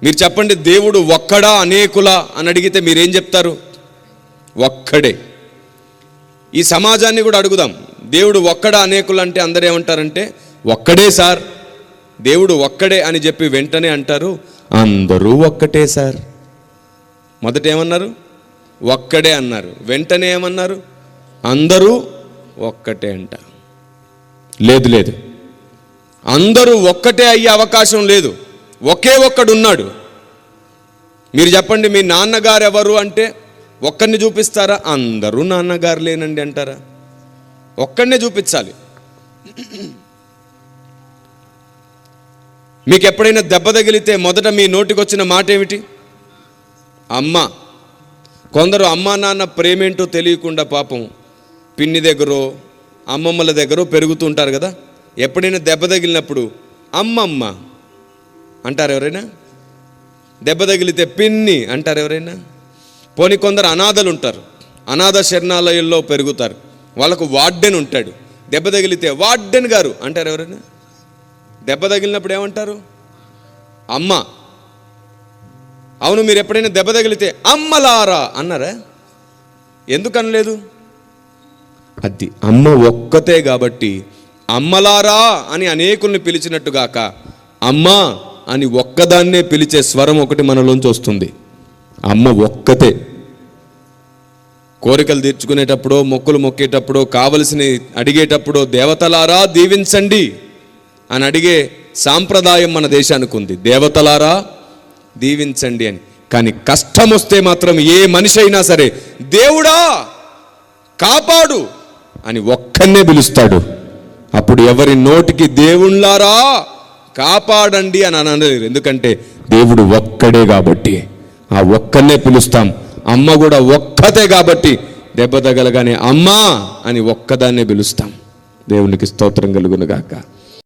మీరు చెప్పండి, దేవుడు ఒక్కడా అనేకులా అని అడిగితే మీరేం చెప్తారు? ఒక్కడే. ఈ సమాజాన్ని కూడా అడుగుదాం, దేవుడు ఒక్కడా అనేకులు అంటే అందరూ ఏమంటారంటే ఒక్కడే సార్, దేవుడు ఒక్కడే అని చెప్పి వెంటనే అంటారు అందరూ ఒక్కటే సార్. మొదట ఏమన్నారు? ఒక్కడే అన్నారు. వెంటనే ఏమన్నారు? అందరూ ఒక్కటే అంట. లేదు లేదు, అందరూ ఒక్కటే అయ్యే అవకాశం లేదు. ఒకే ఒక్కడున్నాడు. మీరు చెప్పండి, మీ నాన్నగారు ఎవరు అంటే ఒక్కడిని చూపిస్తారా? అందరూ నాన్నగారు లేనండి అంటారా? ఒక్కడనే చూపించాలి. మీకు ఎప్పుడైనా దెబ్బ తగిలితే మొదట మీ నోటికి వచ్చిన మాట ఏమిటి? అమ్మ. కొందరు అమ్మా నాన్న ప్రేమేంటో తెలియకుండా పాపం పిన్ని దగ్గర అమ్మమ్మల దగ్గర పెరుగుతూ ఉంటారు కదా. ఎప్పుడైనా దెబ్బ తగిలినప్పుడు అమ్మమ్మ అంటారు ఎవరైనా? దెబ్బ తగిలితే పిన్ని అంటారు ఎవరైనా? పోనీ కొందరు అనాథలు ఉంటారు, అనాథ శరణాలయంలో పెరుగుతారు, వాళ్ళకు వార్డెన్ ఉంటాడు. దెబ్బ తగిలితే వార్డెన్ గారు అంటారు ఎవరైనా? దెబ్బ తగిలినప్పుడు ఏమంటారు? అమ్మ. అవును, మీరు ఎప్పుడైనా దెబ్బ తగిలితే అమ్మలారా అన్నారా? ఎందుకు అనలేదు? అది అమ్మ ఒక్కతే కాబట్టి అమ్మలారా అని అనేకుల్ని పిలిచినట్టుగాక అమ్మ అని ఒక్కదాన్నే పిలిచే స్వరం ఒకటి మనలోంచి వస్తుంది. అమ్మ ఒక్కతే. కోరికలు తీర్చుకునేటప్పుడో, మొక్కులు మొక్కేటప్పుడో, కావలసిన అడిగేటప్పుడో దేవతలారా దీవించండి అని అడిగే సాంప్రదాయం మన దేశానికి ఉంది. దేవతలారా దీవించండి అని. కానీ కష్టం వస్తే మాత్రం ఏ మనిషి అయినా సరే దేవుడా కాపాడు అని ఒక్కన్నే పిలుస్తాడు. అప్పుడు ఎవరి నోటికి దేవుళ్ళారా కాపాడండి అని అనలేరు. ఎందుకంటే దేవుడు ఒక్కడే కాబట్టి ఆ ఒక్కనే పిలుస్తాం. అమ్మ కూడా ఒక్కతే కాబట్టి దెబ్బ తగలగానే అమ్మా అని ఒక్కదాన్నే పిలుస్తాం. దేవునికి స్తోత్రం కలుగును గాక.